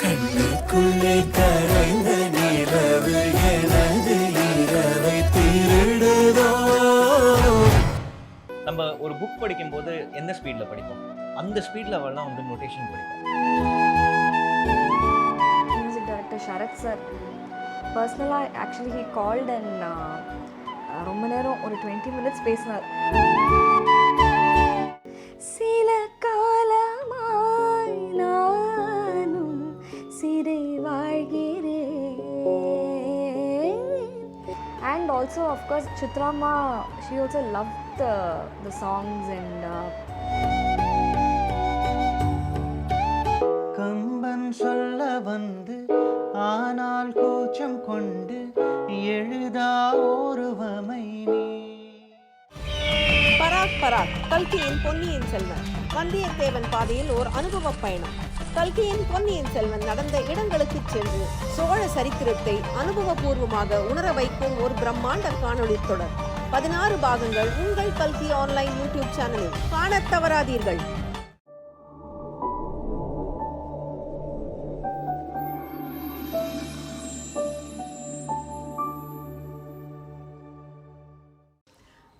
கண்ணுக்குள்ளே கரைந்த நிலவு எனது இரவை திருடுதோ. நம்ம ஒரு புக் படிக்கும்போது எந்த ஸ்பீடில் படிப்போம், அந்த ஸ்பீடில் அவள்லாம் வந்து நோட்டேஷன் படிப்போம். மியூசிக் டைரக்டர் சரத் சார் பர்சனலாக ஆக்சுவலி ஹி கால்ட் அண்ட் ரொம்ப நேரம் ஒரு 20 minutes பேசினார். சில காலமாய் நானும் சிறை வாழ்கிறேன். And also of course Sitaramam, she also loved the songs and Kamban சொல்ல வந்து ஆனால் கூச்சம் கொண்டு எழுதா ஒருவமை நீ. பராக் கல்கியின் பொன்னியின் செல்வன் வந்தியத்தேவன் பாதையில் ஓர் அனுபவ பயணம். கல்கியின் பொன்னியின் செல்வன் நடந்த இடங்களுக்கு சென்று சோழ சரித்திரத்தை அனுபவபூர்வமாக உணர வைக்கும் ஒரு பிரம்மாண்ட காணொளி தொடர். 16 பாகங்கள் உங்கள் கல்கி ஆன்லைன் யூடியூப் சேனலில் காணத் தவறாதீர்கள்.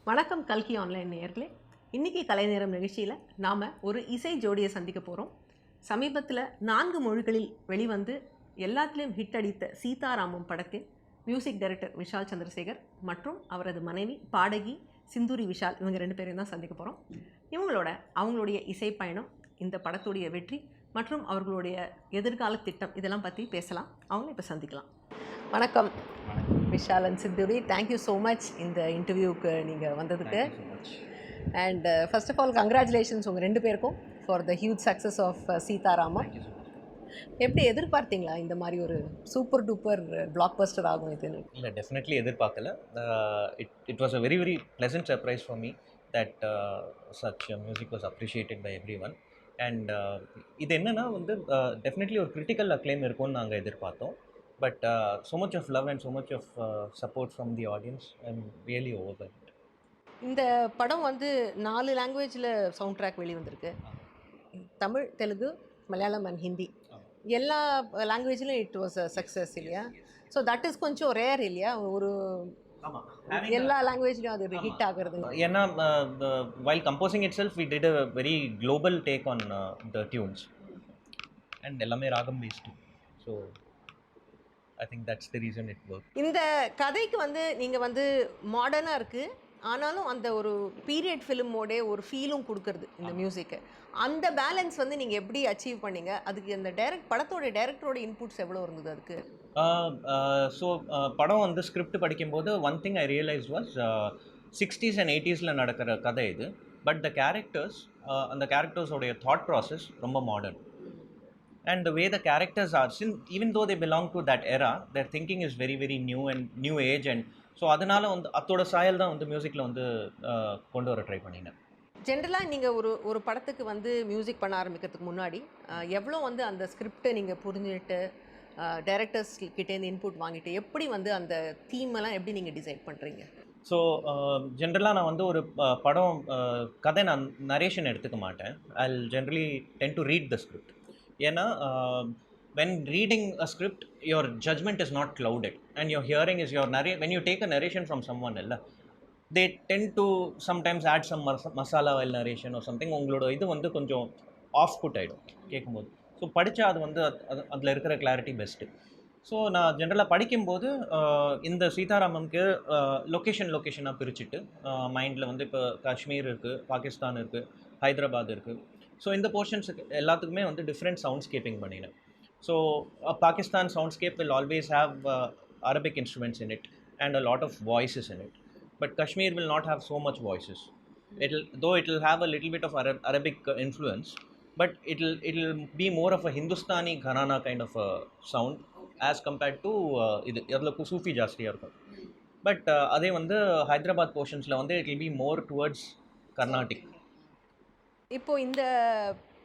வணக்கம் கல்கி ஆன்லைன் நேயர்களே. இன்றைக்கி கலைநேரம் நிகழ்ச்சியில் நாம் ஒரு இசை ஜோடியை சந்திக்க போகிறோம். சமீபத்தில் 4 மொழிகளில் வெளிவந்து எல்லாத்துலேயும் ஹிட் அடித்த சீதாராமம் படத்தின் மியூசிக் டைரக்டர் விஷால் சந்திரசேகர் மற்றும் அவரது மனைவி பாடகி சிந்துரி விஷால், இவங்க 2 பேரையும் தான் சந்திக்க போகிறோம். அவங்களுடைய இசை பயணம், இந்த படத்துடைய வெற்றி மற்றும் அவர்களுடைய எதிர்கால திட்டம், இதெல்லாம் பற்றி பேசலாம். அவங்க இப்போ சந்திக்கலாம். வணக்கம் Vishal and Sindhuri, thank you so much இந்த இன்டர்வியூக்கு நீங்கள் வந்ததுக்கு. And first of all congratulations உங்கள் 2 பேருக்கும் for the huge success of Sita Ramam. எப்படி எதிர்பார்த்தீங்களா இந்த மாதிரி ஒரு சூப்பர் டூப்பர் பிளாக் பஸ்டர் ஆகும் இது? இல்லை, டெஃபினெட்லி எதிர்பார்க்கல. It was a very very pleasant surprise for me that such music was appreciated by everyone. And இது என்னென்னா வந்து டெஃபினெட்லி ஒரு கிரிட்டிக்கல் அக்ளைம் இருக்கும்னு நாங்கள் எதிர்பார்த்தோம். But so much of love and so much of support from the audience. I'm really overwhelmed. இந்த படம் வந்து 4 லாங்குவேஜில் சவுண்ட் ட்ராக் வெளிவந்திருக்கு. தமிழ், தெலுங்கு, மலையாளம் அண்ட் ஹிந்தி, எல்லா லாங்குவேஜ்லையும் இட் வாஸ் அ சக்ஸஸ் இல்லையா? ஸோ தட் இஸ் கொஞ்சம் ரேர் இல்லையா, ஒரு எல்லா லாங்குவேஜ்லையும் அது ஹிட் ஆகிறது? ஏன்னா while composing itself we did a very global take on the tunes and எல்லாமே ராகம் based. So I think that's the reason it worked. இந்த கதைக்கு வந்து நீங்கள் வந்து மாடர்னாக இருக்குது, ஆனாலும் அந்த ஒரு பீரியட் ஃபிலிமோட ஒரு ஃபீலும் கொடுக்குறது இந்த மியூசிக்கு. அந்த பேலன்ஸ் வந்து நீங்கள் எப்படி அச்சீவ் பண்ணீங்க? அதுக்கு அந்த படத்தோட டைரக்டரோட இன்புட்ஸ் எவ்வளோ இருந்தது அதுக்கு? ஸோ படம் வந்து ஸ்கிரிப்ட் படிக்கும்போது one thing I realise was 60s and 80s நடக்கிற கதை இது. பட் த கேரக்டர்ஸ், அந்த கேரக்டர்ஸோடைய தாட் ப்ராசஸ் ரொம்ப modern. And the way the characters are, even though they belong to that era, their thinking is very very new and new age. And so அதனால வந்து அதோட சாயல் தான் வந்து மியூசிக்கில் வந்து கொண்டு வர ட்ரை பண்ணினேன். ஜென்ரலாக நீங்கள் ஒரு படத்துக்கு வந்து மியூசிக் பண்ண ஆரம்பிக்கிறதுக்கு முன்னாடி எவ்வளோ வந்து அந்த ஸ்கிரிப்டை நீங்கள் புரிஞ்சுட்டு டைரக்டர்ஸ் கிட்டேருந்து இன்புட் வாங்கிட்டு எப்படி வந்து அந்த தீமெல்லாம் எப்படி நீங்கள் டிசைட் பண்ணுறீங்க? ஸோ ஜென்ரலாக நான் வந்து ஒரு படம் கதை நான் நரேஷன் எடுத்துக்க மாட்டேன். ஐ generally ten to read the script. ஏன்னா when reading a script your judgment is not clouded and your hearing is your when you take a narration from someone ella, they tend to sometimes add some masala while narration or something. உங்களோட இது வந்து கொஞ்சம் of put ஆகிடும் கேட்கும்போது. So படித்தா அது வந்து அதில் இருக்கிற கிளாரிட்டி பெஸ்ட்டு. ஸோ நான் ஜென்ரலாக படிக்கும்போது இந்த சீதாராமம்க்கு லொக்கேஷனாக பிரிச்சுட்டு மைண்டில் வந்து இப்போ காஷ்மீர் இருக்குது, பாகிஸ்தான் இருக்குது, ஹைதராபாத் இருக்குது. ஸோ இந்த போர்ஷன்ஸுக்கு எல்லாத்துக்குமே வந்து டிஃப்ரெண்ட் சவுண்ட்ஸ்கேப்பிங் பண்ணினேன். So Pakistan soundscape will always have Arabic instruments in it and a lot of voices in it. But Kashmir will not have so much voices. It will have a little bit of Arabic influence, but it'll be more of a Hindustani gharana kind of a sound as compared to idla Sufi jastiya irukum. But adhe vandu Hyderabad portions la vandu it will be more towards Carnatic. இப்போ இந்த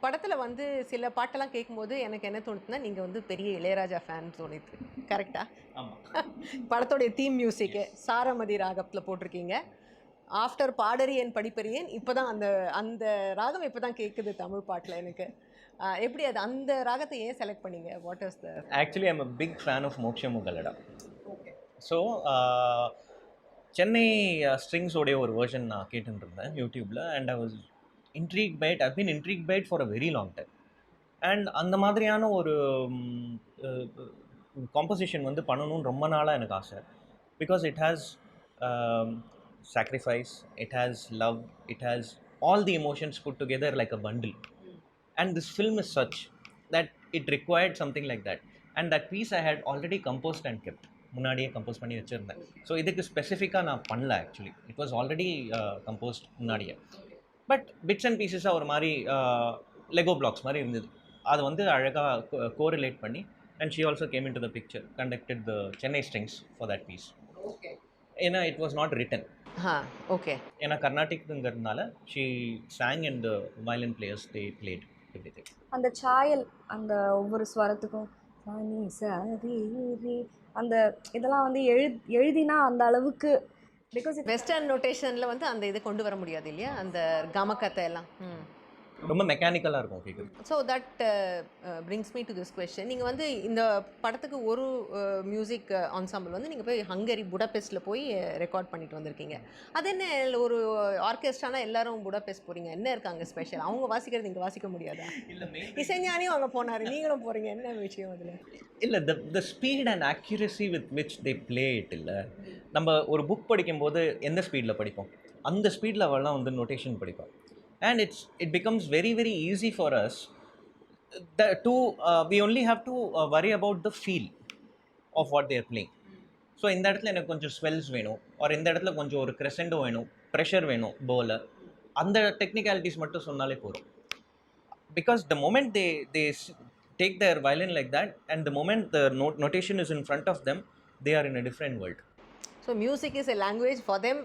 படத்தில் வந்து சில பாட்டெல்லாம் கேட்கும்போது எனக்கு என்ன தோணுதுன்னா, நீங்கள் வந்து பெரிய இளையராஜா ஃபேன் தோணுது. கரெக்டா? ஆமாம். படத்தோடைய தீம் மியூசிக்கு சாரமதி ராகத்தில் போட்டிருக்கீங்க. ஆஃப்டர் பாடரியன் படிப்பரியன் இப்போ தான் அந்த ராகம் இப்போ தான் கேட்குது தமிழ் பாட்டில் எனக்கு. எப்படி அது அந்த ராகத்தை ஏன் செலக்ட் பண்ணீங்க? What is the Actually, I'm a big fan of Moksham Galada. So Chennai ஸ்ட்ரிங்ஸோடைய ஒரு வெர்ஷன் நான் கேட்டுட்டு இருந்தேன் யூடியூப்பில். And I was intrigued by I been intrigued by for a very long time. And அந்த மாதிரியான ஒரு காம்போசிஷன் வந்து பண்ணணும்னு ரொம்ப நாளாக எனக்கு ஆசை. Because it has sacrifice, it has love, it has all the emotions put together like a bundle. And this film is such that it required something like that. And that piece I had already composed and kept. முன்னாடியே compose பண்ணி வச்சுருந்தேன். So இதுக்கு ஸ்பெசிஃபிக்காக நான் பண்ணல. Actually it was already composed முன்னாடியே. But bits and பீசஸாக ஒரு மாதிரி லெகோ பிளாக்ஸ் மாதிரி இருந்தது. அது வந்து அழகாக கோரிலேட் பண்ணி and she also came in to the picture, conducted the Chennai Strings for that piece. ஏன்னா it was not written. Okay. ஏன்னா கர்நாடிக்ங்கிறதுனால she sang and the violin players they played everything. அந்த சாயல் அந்த ஒவ்வொரு ஸ்வரத்துக்கும் அந்த இதெல்லாம் வந்து எழுதினா அந்த அளவுக்கு, பிகாஸ் வெஸ்டர்ன் நோட்டேஷனில் வந்து அந்த இதை கொண்டு வர முடியாது இல்லையா, அந்த கமக்கத்தை எல்லாம். ரொம்ப மெக்கானிக்கலாக இருக்கும் கேட்குது. So that brings me to this question. நீங்கள் வந்து இந்த படத்துக்கு ஒரு மியூசிக் ஆன்சாம்பிள் வந்து நீங்கள் போய் ஹங்கரி புடாபெஸ்ட்டில் போய் ரெக்கார்ட் பண்ணிட்டு வந்திருக்கீங்க. அது என்ன ஒரு ஆர்கெஸ்ட்ரானா எல்லாரும் புடாபெஸ்ட் போகிறீங்க, என்ன இருக்காங்க ஸ்பெஷல்? அவங்க வாசிக்கிறது நீங்கள் வாசிக்க முடியாதா? இசைஞானியும் அங்கே போனார், நீங்களும் போகிறீங்க, என்ன விஷயம் அதில்? இல்லை, the speed and accuracy with which they play it. இல்லை, நம்ம ஒரு புக் படிக்கும்போது எந்த ஸ்பீடில் படிப்போம், அந்த ஸ்பீடில் அவெல்லாம் வந்து நோட்டேஷன் படிப்போம். And it becomes very very easy for us we only have to worry about the feel of what they are playing. So இந்த இடத்துல எனக்கு கொஞ்சம் ஸ்வெல்ஸ் வேணும், or இந்த இடத்துல கொஞ்சம் ஒரு crescendo வேணும், ப்ரெஷர் வேணும் bowler, அந்த டெக்னிக்காலிட்டிஸ் மட்டும் சொன்னாலே போதும். Because the moment they take their violin like that, and the moment the notation is in front of them, they are in a different world. So music is a language for them,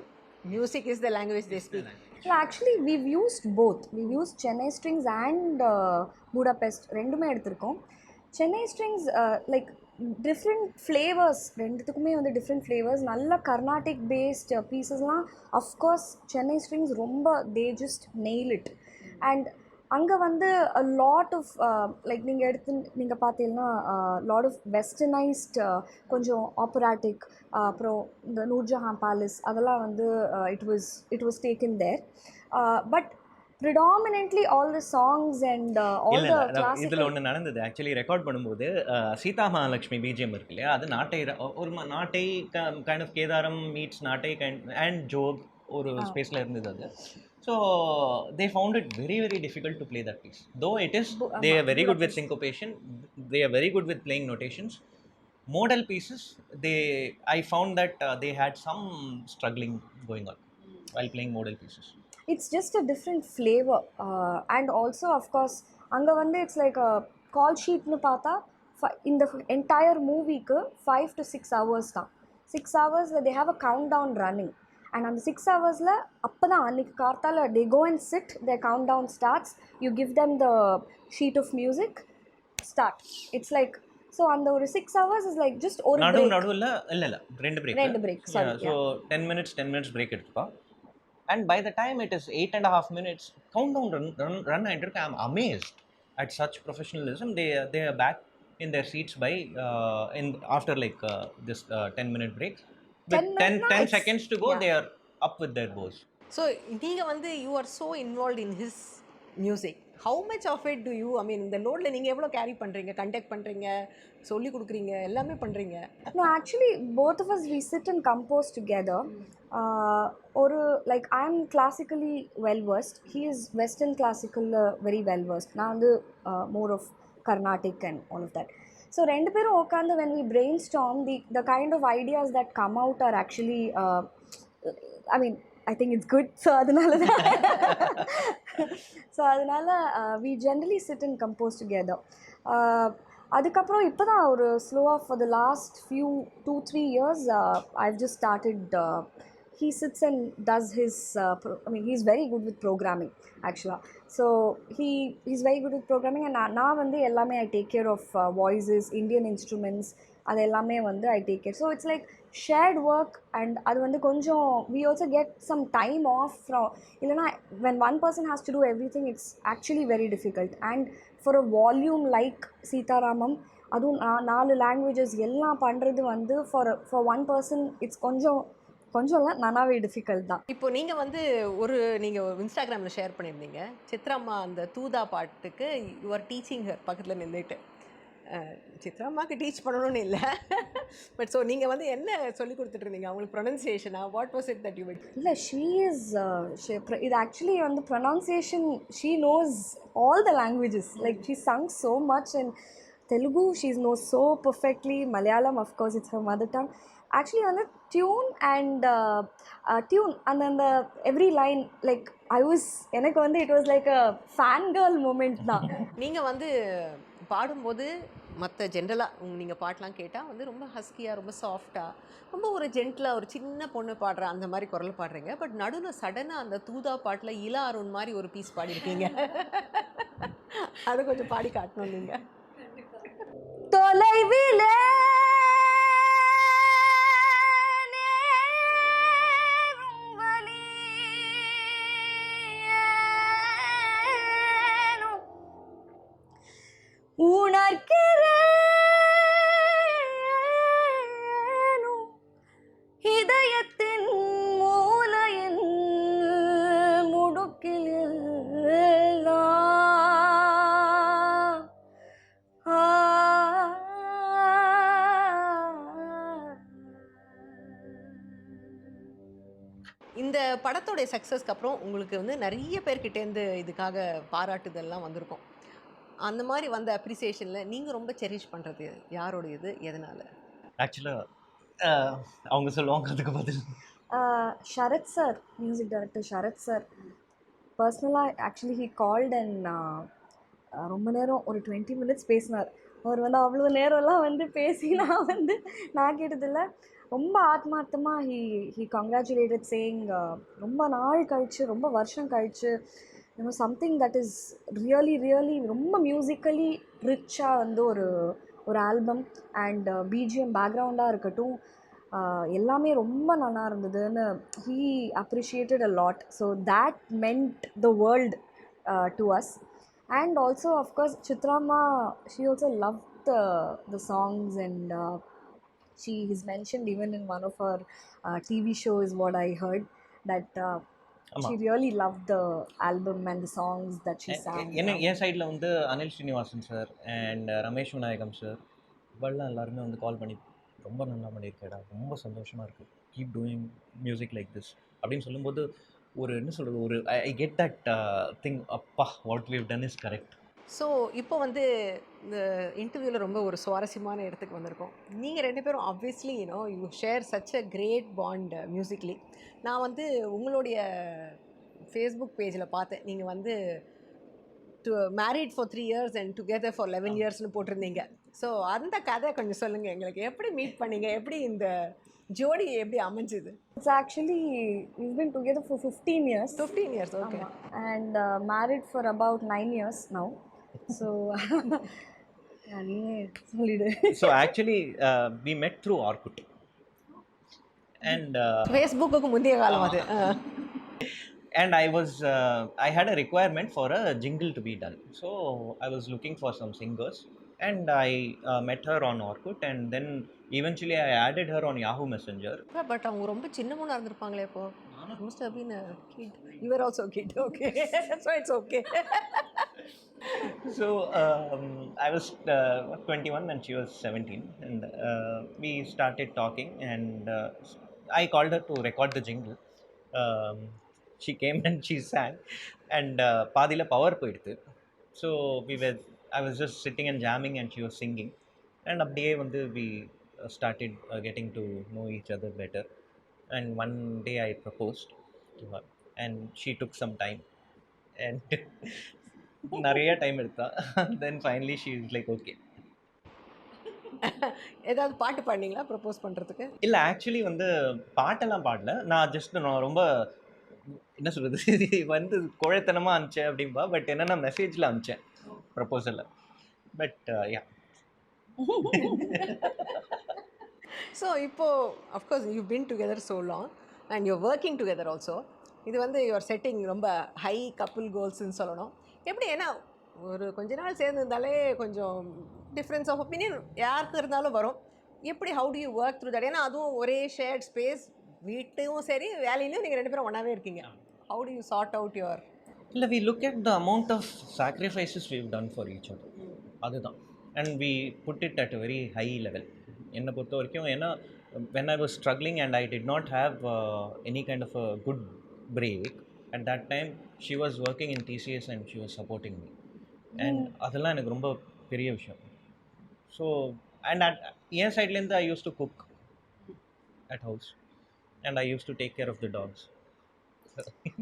music is the language they speak. Yeah, actually we've used both. We've used Chennai strings and Budapest ரெண்டுமே எடுத்திருக்கோம். Chennai strings like different flavors, ரெண்டுத்துக்குமே வந்து different flavors, நல்ல Carnatic based பீசஸ்லாம் of course Chennai strings ரொம்ப they just nail it. And அங்கே வந்து a lot of like நீங்கள் பார்த்தீங்கன்னா lot of westernized கொஞ்சம் ஆப்பராட்டிக், அப்புறம் இந்த நூர்ஜஹான் பேலஸ் அதெல்லாம் வந்து it was taken there, but predominantly all the songs and all the classical. இதில் ஒன்று நடந்தது ஆக்சுவலி. ரெக்கார்ட் பண்ணும்போது சீதா மகாலட்சுமி பிஜிஎம் இருக்கு இல்லையா, அது நாட்டை ஒரு நாட்டை கைண்ட் ஆஃப் கேதாரம் மீட்ஸ் நாட்டை அண்ட் ஜோக் ஒரு ஸ்பேஸில் இருந்தது அது. So they found it very very difficult to play that piece, though it is they are very good with syncopation, they are very good with playing notations. Modal pieces, I found that they had some struggling going on while playing modal pieces. It's just a different flavor, and also of course anga vande it's like a call sheet nu paatha in the entire movie ku 5 to 6 hours da 6 hours they have a countdown running. And on the 6 hours la appada annikku kaarthala they go and sit, their countdown starts, you give them the sheet of music, start. It's like, so on the 6 hours is like just ஒரு break. நடுவுல இல்ல ரெண்டு break sorry. So 10 minutes break எடுத்துப்பா. And by the time it is 8.5 minutes countdown run ஆயிட்டிருக்கு. I'm amazed at such professionalism. They are back in their seats by after like this 10-minute break. With 10 seconds to go, yeah. They are up with their bows. So நீங்க வந்து you are so involved in his music. How much of it do you, I mean இந்த லோட்ல நீங்க எவ்வளோ carry பண்றீங்க, conduct பண்றீங்க, சொல்லி கொடுக்குறீங்க, எல்லாமே பண்றீங்க? No, actually both of us we sit and compose together. Or like I am classically well versed, he is western classical very well versed. நான் வந்து more of Carnatic and all of that. So ரெண்டு பேரும் உட்காந்து when we brainstorm, the kind of ideas that come out are actually I mean I think it's good. So அதனால we generally sit and compose together. அதுக்கப்புறம் இப்போ தான் ஒரு ஸ்லோவாக for the last few 2-3 years I've just started he sits and does his I mean he's very good with programming actually. So he's very good with programming, and நான் வந்து எல்லாமே I take care of voices, Indian instruments, அது எல்லாமே வந்து I take care. So it's like shared work, and அது வந்து கொஞ்சம் we also get some time off from இல்லைனா when one person has to do everything it's actually very difficult. And for a volume like Sita Ramam, அதுவும் 4 languages எல்லாம் பண்ணுறது வந்து for one person it's கொஞ்சம் இல்லை, நல்லாவே டிஃபிகல்ட் தான். இப்போ நீங்கள் வந்து நீங்கள் இன்ஸ்டாகிராமில் ஷேர் பண்ணியிருந்தீங்க, சித்ராம்மா அந்த தூதா பாட்டுக்கு யுவர் டீச்சிங் பக்கத்தில் நின்றுட்டு. சித்ராம்மாவுக்கு டீச் பண்ணணும்னு இல்லை, பட் ஸோ நீங்கள் வந்து என்ன சொல்லி கொடுத்துட்ருந்தீங்க அவங்களுக்கு? ப்ரொனன்சியேஷனா? What was it that you with? இல்லை, இது ஆக்சுவலி வந்து pronunciation, she knows all the languages. Like she sung so much and Telugu she knows so perfectly. Malayalam of course it's her mother tongue. Actually வந்து டியூன் அண்ட் அந்த every line like எனக்கு வந்து it was like a fan girl moment தான். நீங்கள் வந்து பாடும்போது மற்ற ஜென்ரலாக நீங்கள் பாட்டெலாம் கேட்டால் வந்து ரொம்ப ஹஸ்கியாக, ரொம்ப சாஃப்டாக, ரொம்ப ஒரு ஜென்டிலாக ஒரு சின்ன பொண்ணு பாடுற அந்த மாதிரி குரல் பாடுறீங்க. பட் நடுவில் சடனாக அந்த தூதா பாட்டில் இலா அருண் மாதிரி ஒரு பீஸ் பாடியிருக்கீங்க. அதை கொஞ்சம் பாடி காட்டணும் நீங்கள். தொலைவிலே உணர்கிறேனும் இதயத்தின் மூலையின் முடுக்கில் இந்த படத்தோடைய சக்ஸஸ்க்கு அப்புறம் உங்களுக்கு வந்து நிறைய பேர்கிட்டேருந்து இதுக்காக பாராட்டுதல்லாம் வந்திருக்கும். அந்த மாதிரி வந்த அப்ரிசியேஷனில் நீங்கள் ரொம்ப செரிஷ் பண்ணுறது யாரோடையது, எதனால்? ஆக்சுவலாக அவங்க சொல்லுவாங்க அதுக்கு பதில். Sharath sir, music director Sharath sir பர்சனலாக ஆக்சுவலி ஹீ கால்ட் அண்ட் ரொம்ப நேரம் ஒரு 20 minutes பேசினார். அவர் வந்து அவ்வளோ நேரம்லாம் வந்து பேசி நான் கேட்டதில்லை. ரொம்ப ஆத்மார்த்தமாக ஹீ கங்க்ராச்சுலேட்டட் சேயிங் ரொம்ப நாள் கழிச்சு, ரொம்ப வருஷம் கழிச்சு, சம்திங் தட் இஸ் ரியலி ரொம்ப மியூசிக்கலி ரிச்சாக வந்து ஒரு ஆல்பம் அண்ட் பிஜிஎம் பேக்ரவுண்டாக இருக்கட்டும், எல்லாமே ரொம்ப நல்லா இருந்ததுன்னு he appreciated a lot. So that meant the world to us. And also of course Chitramma, she also love the songs and she is mentioned even in one of her TV shows, what I heard, that she really loved the album and the songs that she sang. என் சைடில் வந்து Anil Srinivasan sir and Ramesh Vinayagam sir இவெல்லாம் எல்லாருமே வந்து கால் பண்ணி ரொம்ப நல்லா பண்ணியிருக்கேடா, ரொம்ப சந்தோஷமாக இருக்குது, keep doing music like this அப்படின்னு சொல்லும்போது ஒரு என்ன சொல்கிறது, ஒரு ஐ கெட் தட் திங், அப்பா what we have done is correct. So இப்போ வந்து இந்த இன்டர்வியூவில் ரொம்ப ஒரு சுவாரஸ்யமான இடத்துக்கு வந்திருக்கோம். நீங்கள் 2 பேரும் obviously you share such a great bond musically. நான் வந்து உங்களுடைய ஃபேஸ்புக் பேஜில் பார்த்தேன், நீங்கள் வந்து married for 3 years and together for 11 yearsனு போட்டிருந்தீங்க. ஸோ அந்த கதை கொஞ்சம் சொல்லுங்கள் எங்களுக்கு. எப்படி மீட் பண்ணீங்க, எப்படி இந்த ஜோடி எப்படி அமைஞ்சுது? It's actually, we've been together for 15 years. 15 years, okay. And married for about 9 years now. So so actually we met through Orkut and Facebook முந்திய காலம் அது. and I had a requirement for a jingle to be done, so I was looking for some singers and I met her on Orkut and then eventually I added her on Yahoo Messenger. But அவங்க ரொம்ப சின்ன பொண்ணா இருந்திருப்பாங்களே அப்போ. Must have been a kid. You were also a kid, okay. So it's okay. So I was 21 and she was 17 and we started talking and I called her to record the jingle. She came and she sang and பாதியில power போயிடுது. So I was just sitting and jamming and she was singing and அப்படியே வந்து we started getting to know each other better and one day I proposed to her and she took some time and நிறைய time எடுத்தா. then finally she was like okay. ஏதாவது பாட்டு பாடினீங்களா propose பண்ணுறதுக்கு? இல்லை actually வந்து பாட்டெல்லாம் பாடல, நான் ரொம்ப என்ன சொல்கிறது வந்து குழைத்தனமாக அனுப்பிச்சேன் அப்படின்பா. பட் என்னென்னா மெசேஜில் அனுப்பிச்சேன் ப்ரப்போசலில். But yeah. ஸோ இப்போது of course you been together so long and you're working together also. இது வந்து யுவர் செட்டிங் ரொம்ப ஹை கப்புள் கோல்ஸ்ன்னு சொல்லணும். எப்படி, ஏன்னா ஒரு கொஞ்ச நாள் சேர்ந்துருந்தாலே கொஞ்சம் டிஃப்ரென்ஸ் ஆஃப் ஒப்பீனியன் யாருக்கு இருந்தாலும் வரும். எப்படி how do you work through that? ஏன்னா அதுவும் ஒரே ஷேர்ட் ஸ்பேஸ், வீட்டும் சரி வேலையிலையும் நீங்கள் 2 பேரும் ஒன்றாவே இருக்கீங்க. How do you sort out your? இல்லை, we look at the amount of sacrifices we've done for each other. அதுதான். And we put it at a very high level என்னை பொறுத்த வரைக்கும். ஏன்னா when I was struggling and I did not have any kind of a good break at that time, she was working in TCS and she was supporting me. And அதெல்லாம் எனக்கு ரொம்ப பெரிய விஷயம். So and என் சைட்லேருந்து I used to cook at house and I used to take care of the dogs.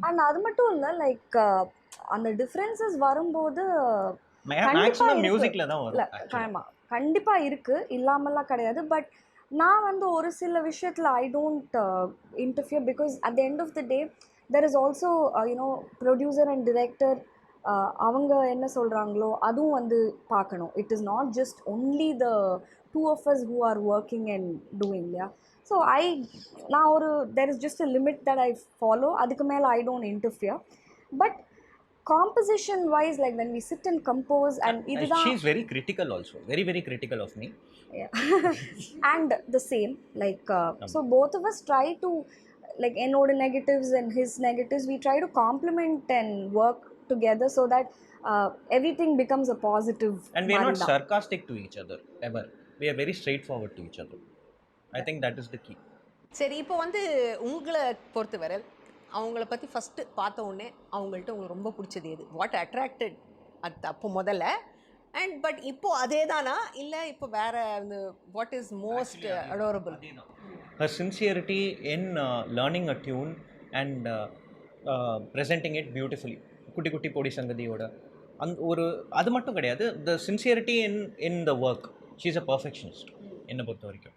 And அது மட்டும் இல்லை, like அந்த டிஃப்ரென்சஸ் வரும்போது மேக்ஸிமம் மியூசிக்கில் தான் வரும். கண்டிப்பாக இருக்குது, இல்லாமலாம் கிடையாது. பட் நான் வந்து ஒரு சில விஷயத்தில் I don't interfere because at the end of the day there is also you know producer and director. அவங்க என்ன சொல்கிறாங்களோ அதுவும் வந்து பார்க்கணும். It is not just only the two of us who are working and doing. இல்லையா? So நான் ஒரு there is just a limit that I follow. அதுக்கு மேலே I don't interfere. But composition wise, like when we sit and compose and she is very critical also, very very critical of me. Yeah. And the same, like so both of us try to, like enoda negatives and his negatives, we try to complement and work together so that everything becomes a positive. And we are not sarcastic to each other ever. We are very straightforward to each other. I think that is the key. சரி, இப்போ வந்து உங்களை பொறுத்தவரை அவங்கள பற்றி first பார்த்த உடனே அவங்கள்ட்ட உங்களுக்கு ரொம்ப பிடிச்சது எது? வாட் அட்ராக்டட் அது அப்போ முதல்ல? அண்ட் பட் இப்போ அதே தானா இல்லை இப்போ வேற அந்த what is most adorable? Her sincerity in learning a tune and presenting it beautifully. குட்டி குட்டி பொடி சங்கதியோட ஒரு அது மட்டும் கிடையாது. The sincerity in the work. She is a perfectionist என்னை பொறுத்த வரைக்கும்.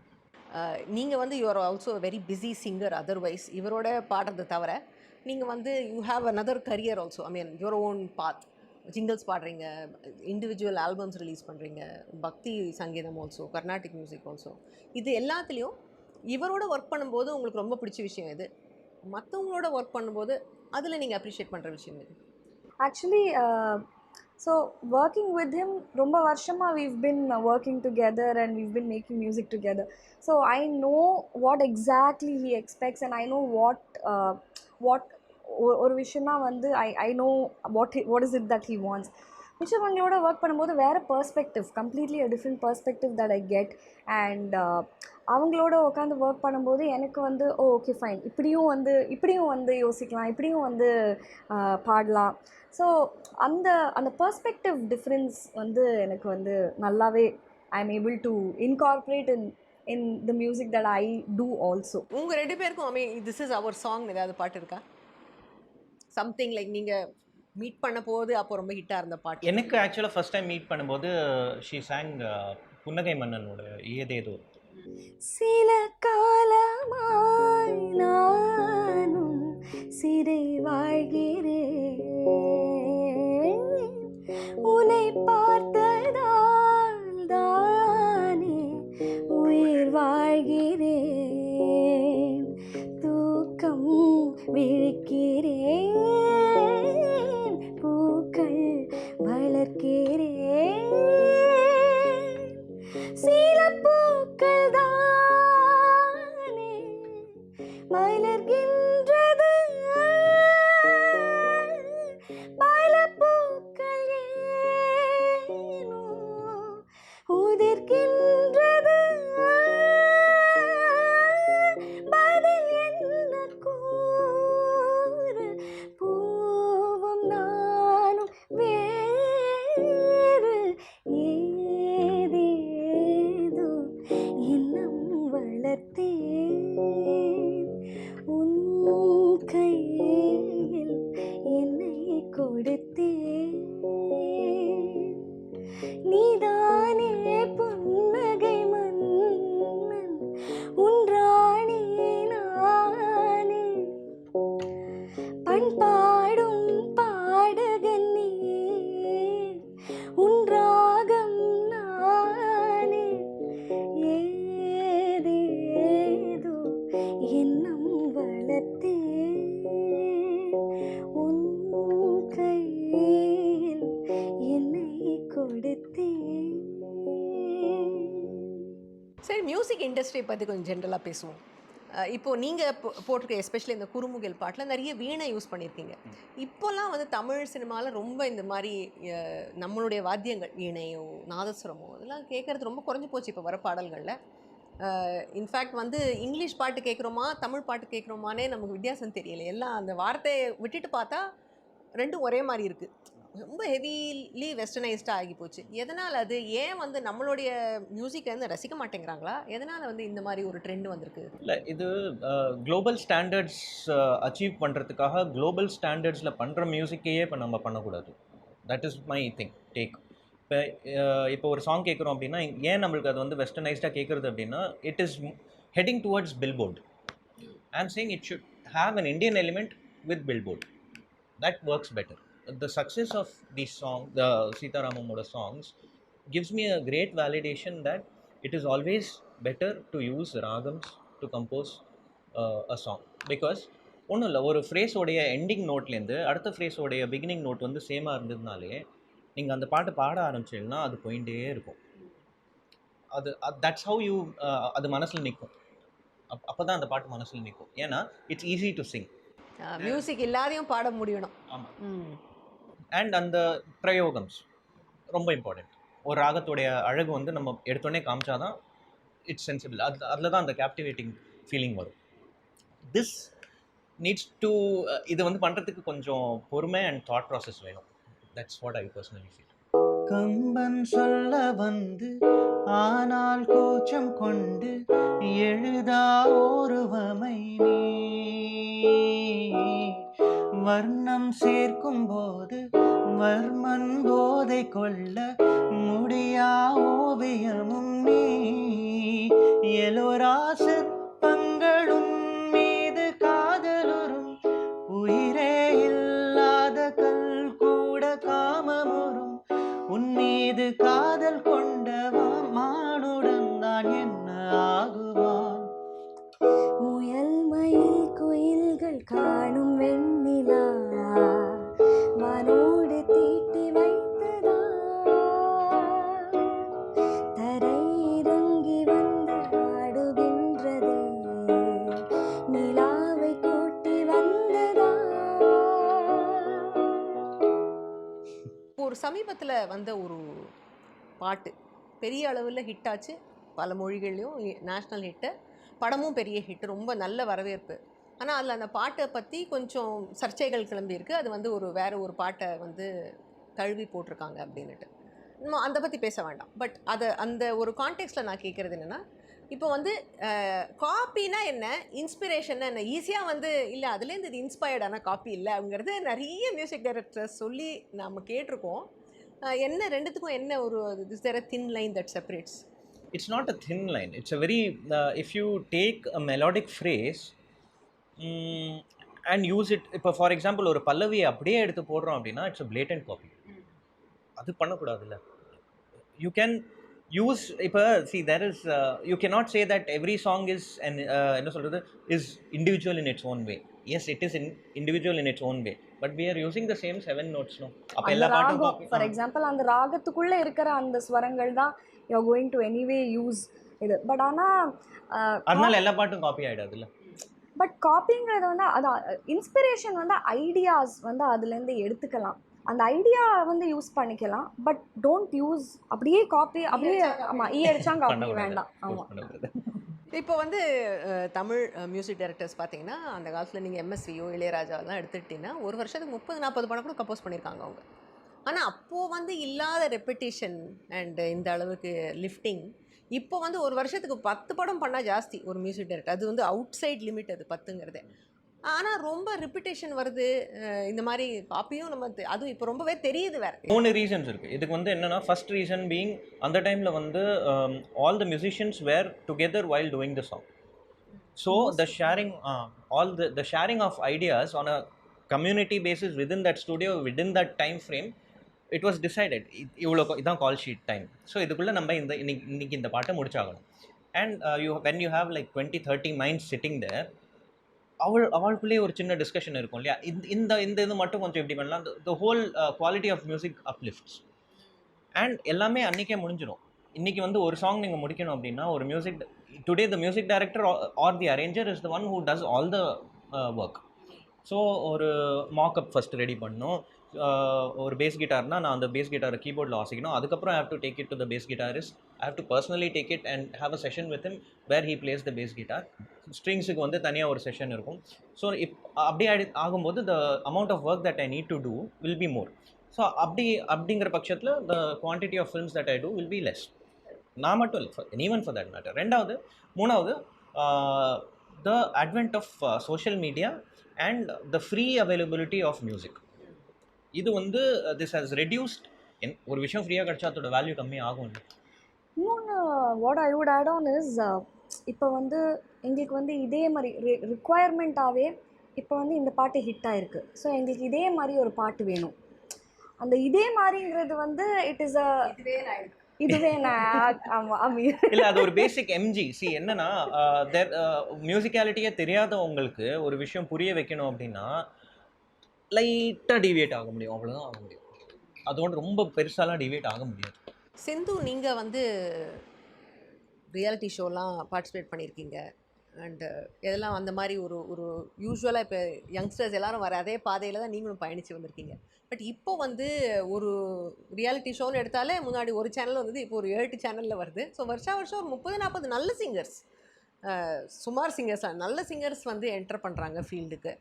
நீங்கள் வந்து you are also very busy singer. Otherwise இவரோட பாடுறது தவிர நீங்கள் வந்து you have another career also. I mean your own path. Jingles பாடுறீங்க, இண்டிவிஜுவல் ஆல்பம்ஸ் ரிலீஸ் பண்ணுறீங்க, பக்தி சங்கீதம் ஆல்சோ, கர்நாடிக் மியூசிக் ஆல்சோ. இது எல்லாத்துலேயும் இவரோட ஒர்க் பண்ணும்போது உங்களுக்கு ரொம்ப பிடிச்ச விஷயம் எது? மற்றவங்களோட ஒர்க் பண்ணும்போது அதில் நீங்கள் அப்ரிஷியேட் பண்ணுற விஷயம் எது? Actually so working with him ரொம்ப வருஷமா we've been working together and we've been making music together. So I know what exactly he expects and I know what ஒரு விஷயமா வந்து I know what is it that he wants. மிச்சவங்களோட work பண்ணும்போது வேறு perspective, completely a different perspective that I get. And அவங்களோட உட்காந்து work பண்ணும்போது எனக்கு வந்து ஓகே ஃபைன், இப்படியும் வந்து யோசிக்கலாம், இப்படியும் வந்து பாடலாம். ஸோ அந்த பர்ஸ்பெக்டிவ் டிஃப்ரென்ஸ் வந்து எனக்கு வந்து நல்லாவே I am able to incorporate in the music that I do also. உங்கள் 2 பேருக்கும் திஸ் இஸ் அவர் சாங் ஏதாவது பாட்டு இருக்கா? சம்திங் லைக் நீங்கள் மீட் பண்ண போது அப்போ ரொம்ப ஹிட்டாக இருந்த பாட்டு. எனக்கு ஆக்சுவலாக ஃபர்ஸ்ட் டைம் மீட் பண்ணும்போது ஷீ சாங் புன்னகை மன்னனோட ஏதேதோ. சில காலமாய் நானும் சிறை வாழ்கிறேன், உன்னை பார்த்ததால் தானே உயிர் வாழ்கிறேன், தூக்கம் விழிக்கிறேன், பூக்கள் வளர்க்கிறேன், சில பூக்கள் தானே மலர்கின்றது, பல பூக்கள் ஏனோ உதிர்கின்றது, பதில் என்ன கூறு, பூவும் நானும் வேறு, ஏதேதோ இன்னும் வளர்த்தேன், சரி, மியூசிக் இண்டஸ்ட்ரியை பற்றி கொஞ்சம் ஜென்ரலாக பேசுவோம். இப்போது நீங்கள் போட்டிருக்க எஸ்பெஷலி இந்த குறுமுகில் பாட்டில் நிறைய வீணை யூஸ் பண்ணியிருக்கீங்க. இப்போல்லாம் வந்து தமிழ் சினிமாவில் ரொம்ப இந்த மாதிரி நம்மளுடைய வாத்தியங்கள் வீணையோ நாதஸ்வரமோ இதெல்லாம் கேட்குறது ரொம்ப குறைஞ்சி போச்சு இப்போ வர பாடல்களில். இன்ஃபேக்ட் வந்து இங்கிலீஷ் பாட்டு கேட்குறோமா தமிழ் பாட்டு கேட்குறோமானே நமக்கு வித்தியாசம் தெரியலை. எல்லாம் அந்த வார்த்தையை விட்டுட்டு பார்த்தா ரெண்டும் ஒரே மாதிரி இருக்குது. ரொம்ப ஹெவிலி வெஸ்டர்னைஸ்டாக ஆகி போச்சு. எதனால் அது ஏன் வந்து நம்மளுடைய மியூசிக்கை வந்து ரசிக்க மாட்டேங்கிறாங்களா? எதனால் வந்து இந்த மாதிரி ஒரு ட்ரெண்ட் வந்திருக்கு? இல்லை, இது குளோபல் ஸ்டாண்டர்ட்ஸ் அச்சீவ் பண்ணுறதுக்காக குளோபல் ஸ்டாண்டர்ட்ஸில் பண்ணுற மியூசிக்கையே இப்போ நம்ம பண்ணக்கூடாது. That is my take. இப்போ ஒரு சாங் கேட்குறோம் அப்படின்னா ஏன் நம்மளுக்கு அது வந்து வெஸ்டர்னைஸ்டாக கேட்குறது அப்படின்னா it is heading towards billboard. ஐ ஆம் saying it should have an Indian element with billboard. That works better. The success of these songs, the Sitaramam songs, gives me a great validation that it is always better to use ragams to compose a song. Because ஒன்றும் இல்லை, ஒரு ஃப்ரேஸோடைய ending நோட்லேருந்து அடுத்த ஃப்ரேஸோடைய beginning note வந்து சேமாக இருந்ததுனாலே நீங்கள் அந்த பாட்டு பாட ஆரம்பிச்சிங்கன்னா அது போயிட்டே இருக்கும். தட்ஸ் ஹவு யூ அது மனசில் நிற்கும். அப்போ தான் அந்த பாட்டு மனசில் நிற்கும். ஏன்னா it's easy to sing. Music இல்லாதையும் பாட முடியணும். ஆமாம். அண்ட் அந்த பிரயோகம்ஸ் ரொம்ப இம்பார்ட்டண்ட். ஒரு ராகத்துடைய அழகு வந்து நம்ம எடுத்தோடனே காமிச்சாதான் இட்ஸ் சென்சிபிள். அதில் தான் அந்த கேப்டிவேட்டிங் ஃபீலிங் வரும். திஸ் நீட்ஸ் டு இது வந்து பண்ணுறதுக்கு கொஞ்சம் பொறுமை அண்ட் தாட் ப்ராசஸ் வேணும். That's what I personally feel. Kamban சொல்ல வந்து ஆனால் கூச்சம் கொண்டு எழுதா ஒருவமை நீ வர்ணம் சேர்க்கும் போது வர்மன் போதை கொள்ள முடியா ஓவியமும் நீ எலோரா சிற்பங்களும் மீது காதலுறும் உயிரே இல்லாத கல் கூட காமமுறும் உன் மீது காதல் கொண்டவன் மானுடன் தான் என்ன ஆகுவான். முயல் மயில் குயில்கள் காணும் வெண்ணிலா வானோடு தீட்டி வைத்ததா தரை இறங்கி வந்து ஆடுகின்றதே நிலாவை கூட்டி வந்ததா. ஒரு சமீபத்தில் வந்த ஒரு பாட்டு பெரிய அளவில் ஹிட் ஆச்சு. பல மொழிகள்லையும் நேஷ்னல் ஹிட்டு, படமும் பெரிய ஹிட்டு, ரொம்ப நல்ல வரவேற்பு. ஆனால் அதில் அந்த பாட்டை பற்றி கொஞ்சம் சர்ச்சைகள் கிளம்பியிருக்கு. அது வந்து வேறு ஒரு பாட்டை வந்து தழுவி போட்டிருக்காங்க அப்படின்னுட்டு. நம்ம அதை பற்றி பேச வேண்டாம். பட் அந்த ஒரு கான்டெக்ஸ்டில் நான் கேட்குறது என்னென்னா, இப்போ வந்து காப்பினா என்ன, இன்ஸ்பிரேஷன்னா என்ன? ஈஸியாக வந்து இல்லை அதுலேருந்து இது இன்ஸ்பயர்டான காப்பி இல்லை அப்படிங்கிறது நிறைய மியூசிக் டைரக்டர்ஸ் சொல்லி நம்ம கேட்டிருக்கோம். என்ன ரெண்டுத்துக்கும் என்ன ஒரு is there a thin line that separates? It's not a thin line. It's a very if you take a melodic phrase and use it, இப்போ ஃபார் எக்ஸாம்பிள் ஒரு பல்லவியை அப்படியே எடுத்து போடுறோம் அப்படின்னா இட்ஸ் a blatant copy. அது பண்ணக்கூடாதுல்ல. You can use இப்போ see there is you cannot say that every song is an என்ன சொல்கிறது is individual in its own way. Yes, it is individual in its own way, but we are using the same 7 notes, no? அப்ப எல்லா பாட்டும் copy. For example அந்த ராகத்துக்குள்ளே இருக்கிற அந்த ஸ்வரங்கள் தான் you are going to anyway use இது. But ஆனால் அதனால எல்லா பாட்டும் காப்பி ஆகிடாதுல்ல. பட் காப்பிங்கிறது வந்து அது இன்ஸ்பிரேஷன் வந்து ஐடியாஸ் வந்து அதுலேருந்து எடுத்துக்கலாம், அந்த ஐடியா வந்து யூஸ் பண்ணிக்கலாம். பட் டோன்ட் யூஸ் அப்படியே காப்பி அப்படியே. ஆமாம், அடிச்சா காப்பி வேண்டாம். ஆமாம். இப்போ வந்து தமிழ் மியூசிக் டைரக்டர்ஸ் பார்த்தீங்கன்னா அந்த காலத்தில் நீங்கள் எம்எஸ்வியோ இளையராஜாவெல்லாம் எடுத்துக்கிட்டிங்கன்னா ஒரு வருஷத்துக்கு 30-40 படம் கூட கம்போஸ் பண்ணியிருக்காங்க அவங்க. ஆனால் அப்போது வந்து இல்லாத ரெப்பிட்டேஷன் அண்டு இந்த அளவுக்கு லிஃப்டிங். இப்போ வந்து ஒரு வருஷத்துக்கு 10 படம் பண்ணால் ஜாஸ்தி ஒரு மியூசிக் டைரக்டர். அது வந்து அவுட் சைட் லிமிட் அது 10ங்கிறது. ஆனால் ரொம்ப ரிப்பிட்டேஷன் வருது. இந்த மாதிரி காப்பியும் நம்ம அதுவும் இப்போ ரொம்பவே தெரியுது. வேறு 3 ரீசன்ஸ் இருக்குது இதுக்கு. வந்து என்னென்னா, ஃபர்ஸ்ட் ரீசன் பீயிங் அந்த டைமில் வந்து all the musicians were together while doing the song. So the sharing all the sharing of ideas on a community basis within that studio within that time frame it was decided. இவ்வளோ இதான் call sheet time. So இதுக்குள்ளே நம்ம இன்னைக்கு இந்த பாட்டை முடிச்சாகணும். And when you have like 20-30 minds sitting there, அவளுக்குள்ளேயே ஒரு சின்ன டிஸ்கஷன் இருக்கும் இல்லையா, இந்த இது மட்டும் கொஞ்சம் எப்படி பண்ணலாம், the whole quality of music uplifts. And எல்லாமே அன்றைக்கே முடிஞ்சிடும். இன்றைக்கி வந்து ஒரு சாங் நீங்கள் முடிக்கணும் அப்படின்னா ஒரு music today the music director or the arranger is the one who does all the work. So ஒரு மாக்கப் ஃபஸ்ட் ரெடி பண்ணணும். ஒரு பேஸ் கிட்டார்னால் நான் அந்த பேஸ் கிட்டாரை கீபோர்டில் வாசிக்கணும். அதுக்கப்புறம் I have to take it to the bass guitarist. I have to personally take it and have a session with him where he plays the bass guitar. ஸ்ட்ரிங்ஸுக்கு வந்து தனியாக ஒரு செஷன் இருக்கும். ஸோ அப்படி ஆகும்போது the amount of work that I need to do will be more. So அப்படிங்கிற பட்சத்தில் the quantity of films that I do will be less. நான் மட்டும் இல்லை, ஈவன் ஃபார் தட் மேட்டர். மூணாவது the advent of social media and the free availability of music. இது வந்து this has reduced. ஒரு விஷயம் ஃப்ரீயாக கிடச்சா அதோட வேல்யூ கம்மி ஆகும். இன்னொன்று what I would add on is, இப்போ வந்து எங்களுக்கு வந்து இதே மாதிரி ரிக்குவயர்மெண்ட்டாகவே இப்போ வந்து இந்த பாட்டு ஹிட் ஆகிருக்கு, ஸோ எங்களுக்கு இதே மாதிரி ஒரு பாட்டு வேணும். அந்த இதே மாதிரிங்கிறது வந்து இட் இஸ் இதுவே ஆமாம் இல்லை, அது ஒரு பேசிக் எம்ஜி. சி என்னன்னா மியூசிக்காலிட்டியே தெரியாதவங்களுக்கு ஒரு விஷயம் புரிய வைக்கணும் அப்படின்னா லைட்டாக டிவியேட் ஆக முடியும், அவ்வளோதான் ஆக முடியும். அதோட ரொம்ப பெருசாலாம் டிவியேட் ஆக முடியாது. சிந்து, நீங்கள் வந்து ரியாலிட்டி ஷோலாம் பார்ட்டிசிபேட் பண்ணியிருக்கீங்க அண்டு இதெல்லாம் அந்த மாதிரி ஒரு ஒரு யூஸ்வலாக இப்போ யங்ஸ்டர்ஸ் எல்லோரும் வர அதே பாதையில் தான் நீங்களும் பயணித்து வந்திருக்கீங்க. பட் இப்போ வந்து ஒரு ரியாலிட்டி ஷோன்னு எடுத்தாலே முன்னாடி ஒரு சேனல் வந்தது, இப்போ ஒரு 7 சேனலில் வருது. ஸோ வருஷம் ஒரு 30-40 நல்ல சிங்கர்ஸ், சுமார் சிங்கர்ஸ், நல்ல சிங்கர்ஸ் வந்து என்டர் பண்ணுறாங்க ஃபீல்டுக்கு.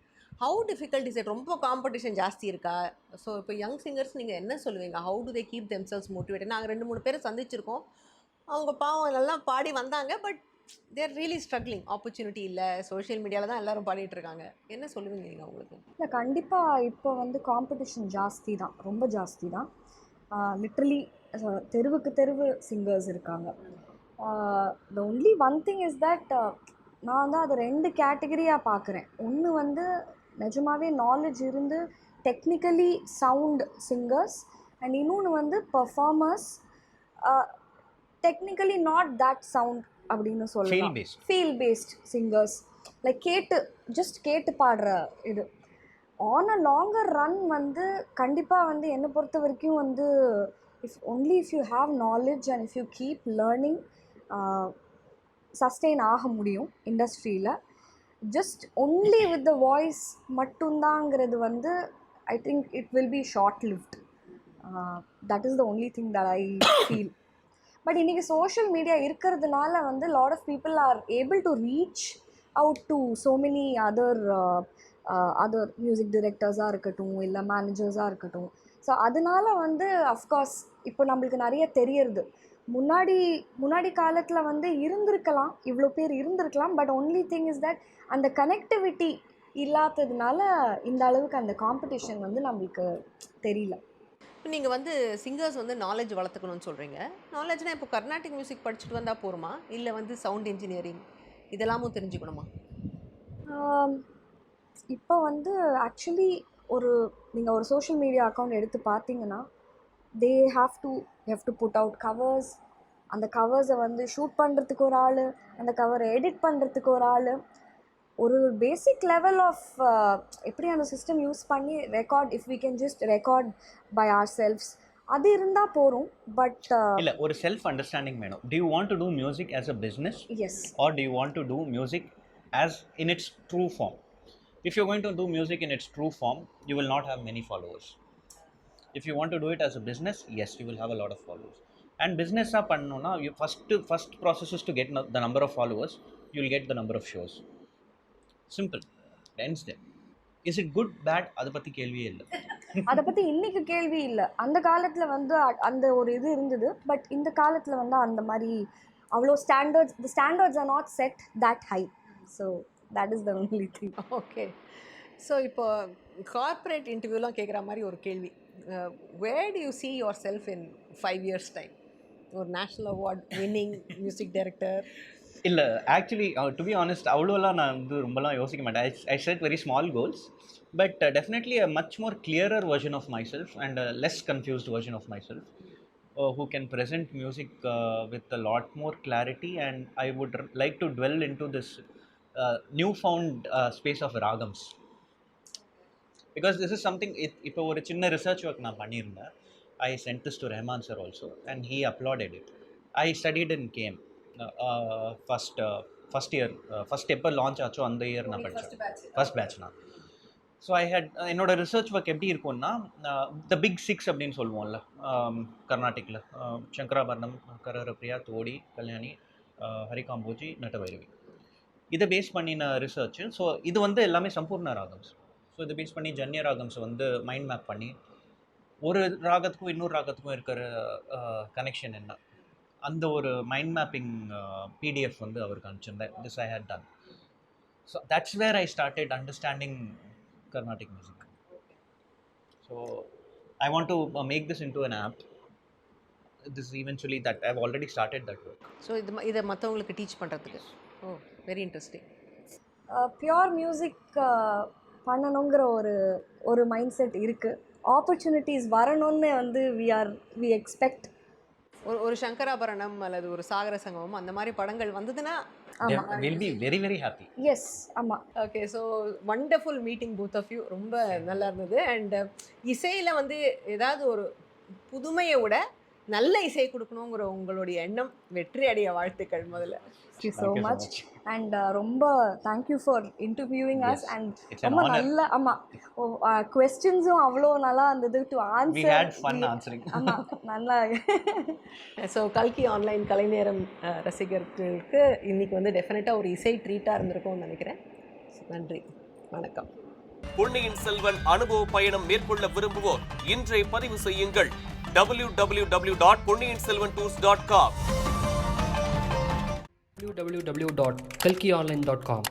How difficult is it? ரொம்ப காம்படிஷன் ஜாஸ்தி இருக்கா? ஸோ இப்போ யங் சிங்கர்ஸ் நீங்கள் என்ன சொல்லுவீங்க? How do they keep themselves motivated? நாங்கள் 2-3 பேரை சந்திச்சிருக்கோம். அவங்க பாவம் நல்லா பாடி வந்தாங்க, but they're really struggling. Opportunity இல்லை, சோஷியல் மீடியாவில் தான் எல்லோரும் பாடிட்டு இருக்காங்க. என்ன சொல்லுவீங்க நீங்கள் அவங்களுக்கு? இல்லை, கண்டிப்பாக இப்போ வந்து காம்படிஷன் ஜாஸ்தி தான், ரொம்ப ஜாஸ்தி தான். லிட்ரலி தெருவுக்கு தெருவு சிங்கர்ஸ் இருக்காங்க. The only one thing is that நான் வந்து அதை 2 கேட்டகரியாக பார்க்குறேன். ஒன்று வந்து நிஜமாகவே நாலேஜ் இருந்து டெக்னிக்கலி சவுண்ட் சிங்கர்ஸ், அண்ட் இன்னொன்று வந்து performers technically not that sound அப்படின்னு சொல்லலாம். ஃபீல் பேஸ்ட் சிங்கர்ஸ், லைக் கேட்டு பாடுற இது. ஆன் அ லாங்கர் ரன் வந்து கண்டிப்பாக வந்து என்னை பொறுத்த வரைக்கும் வந்து if you have knowledge and if you keep learning sustain ஆக முடியும் இண்டஸ்ட்ரியில். Just only with the voice மட்டும்தாங்கிறது வந்து I think it will be short lived. That is the only thing that I feel. But இன்றைக்கி social media இருக்கிறதுனால வந்து lot of people are able to reach out to so many other music டிரெக்டர்ஸாக இருக்கட்டும், இல்லை மேனேஜர்ஸாக இருக்கட்டும். So அதனால வந்து of course இப்போ நம்மளுக்கு நிறைய தெரியறது. முன்னாடி காலத்தில் வந்து இருந்திருக்கலாம், இவ்வளோ பேர் இருந்திருக்கலாம், but only thing is that அந்த கனெக்டிவிட்டி இல்லாததுனால இந்த அளவுக்கு அந்த காம்படிஷன் வந்து நம்மளுக்கு தெரியல. இப்போ நீங்கள் வந்து சிங்கர்ஸ் வந்து நாலேஜ் வளர்த்துக்கணும்னு சொல்கிறீங்க. நாலேஜ்னால் இப்போ கர்நாடிக் மியூசிக் படிச்சுட்டு வந்தால் போருமா, இல்லை வந்து சவுண்ட் இன்ஜினியரிங் இதெல்லாமும் தெரிஞ்சுக்கணுமா? இப்போ வந்து ஆக்சுவலி நீங்கள் ஒரு சோஷியல் மீடியா அக்கௌண்ட் எடுத்து பார்த்தீங்கன்னா they have to put out covers. அந்த கவர்ஸை வந்து ஷூட் பண்ணுறதுக்கு ஒரு ஆள், அந்த கவரை எடிட் பண்ணுறதுக்கு ஒரு ஆள், ஒரு பேசிக் லெவல் ஆஃப் எப்படி அந்த சிஸ்டம் யூஸ் பண்ணி record, if we can just record by ourselves, அது இருந்தால் போகிறோம். பட் இல்லை, ஒரு செல்ஃப் அண்டர்ஸ்டாண்டிங் வேணும். Do you want to do music as a business? Yes. Or do you want to do music as in its true form? If you're going to do music in its true form, you will not have many followers. If you want to do it as a business, yes, you will have a lot of followers. And business பண்ணனும்னா you first process is to get the number of followers. You will get the number of shows. Simple. Ends there. Is it good, bad? அதை பற்றி கேள்வியே இல்லை. அதை பற்றி இன்றைக்கி கேள்வி இல்லை. அந்த காலத்தில் வந்து அந்த ஒரு இது இருந்தது. பட் இந்த காலத்தில் வந்து அந்த மாதிரி அவ்வளோ standards are not set that high. So that is the only thing. Okay. So இப்போ கார்ப்பரேட் இன்டர்வியூலாம் கேட்குற மாதிரி ஒரு கேள்வி, where do you see yourself in 5 years time? ஒரு national award winning music director. இல்லை, ஆக்சுவலி டு பி ஆனஸ்ட் அவ்வளோலாம் நான் வந்து ரொம்பலாம் யோசிக்க மாட்டேன். I set very small goals, but definitely a much more clearer version of myself and a less confused version of myself who can present music with a lot more clarity, and I would like to dwell into this newfound space of ragams, because this is something இப்போ ஒரு சின்ன research work நான் பண்ணியிருந்தேன். I sent this to Rahman sir also and he applauded it. I studied in KM. First year, first எப்போ launch ஆச்சோ அந்த year நான் படித்தேன், ஃபர்ஸ்ட் பேட்ச் நான். ஸோ ஐ ஹேட் என்னோட ரிசர்ச் ஒர்க் எப்படி இருக்கும்னா, த பிக் சிக்ஸ் அப்படின்னு சொல்லுவோம்ல கர்நாடிக்கில், சங்கராபரணம், கரரப்பிரியா, தோடி, கல்யாணி, ஹரிகாம்போஜி, நட்டபைரவி, இதை பேஸ் பண்ணின ரிசர்ச். ஸோ இது வந்து எல்லாமே சம்பூர்ண ராகம்ஸ். ஸோ இதை பேஸ் பண்ணி ஜன்ய ராகம்ஸ் வந்து மைண்ட் மேப் பண்ணி ஒரு ராகத்துக்கும் இன்னொரு ராகத்துக்கும் இருக்கிற கனெக்ஷன் என்ன, அந்த ஒரு மைண்ட் மேப்பிங் பிடிஎஃப் வந்து அவருக்கு அனுப்பிச்சிருந்தேன். This I had done. So that's where I started understanding Carnatic music. So I want to make this into an app. This is eventually that I've already started that work. So இதை மற்றவங்களுக்கு teach பண்ணுறதுக்கு. ஓ, very interesting. Pure music பண்ணணுங்கிற ஒரு mind set இருக்குது. Opportunities வரணும்னு வந்து we expect. ஒரு சங்கராபரணம் அல்லது ஒரு சாகர சங்கமம் அந்த மாதிரி படங்கள் வந்ததுன்னா we'll be very very happy. Yes, ஆமாம். Okay, so wonderful meeting both of you. ரொம்ப நல்லா இருந்தது. அண்ட் இசையில் வந்து ஏதாவது ஒரு புதுமையை விட நல்ல இசை கொடுக்கணுங்கிற உங்களுடைய எண்ணம் வெற்றி அடைய வாழ்த்துக்கள் முதல்ல. Thank you so much. And ரொம்ப thank you for interviewing us. And ரொம்ப நல்ல questions-உம் அவ்வளோ நல்லா இருந்தது to answer. We had fun answering. ஆமாம், நல்லா. ஸோ கல்கி ஆன்லைன் கலைநேரம் ரசிகர்களுக்கு இன்னைக்கு வந்து டெஃபினட்டாக ஒரு இசை ட்ரீட்டாக இருந்திருக்கும்னு நினைக்கிறேன். நன்றி, வணக்கம். பொன்னியின் செல்வன் அனுபவ பயணம் மேற்கொள்ள விரும்புவோர் இன்றை பதிவு செய்யுங்கள் www.ponniinselvantours.com www.kalkionline.com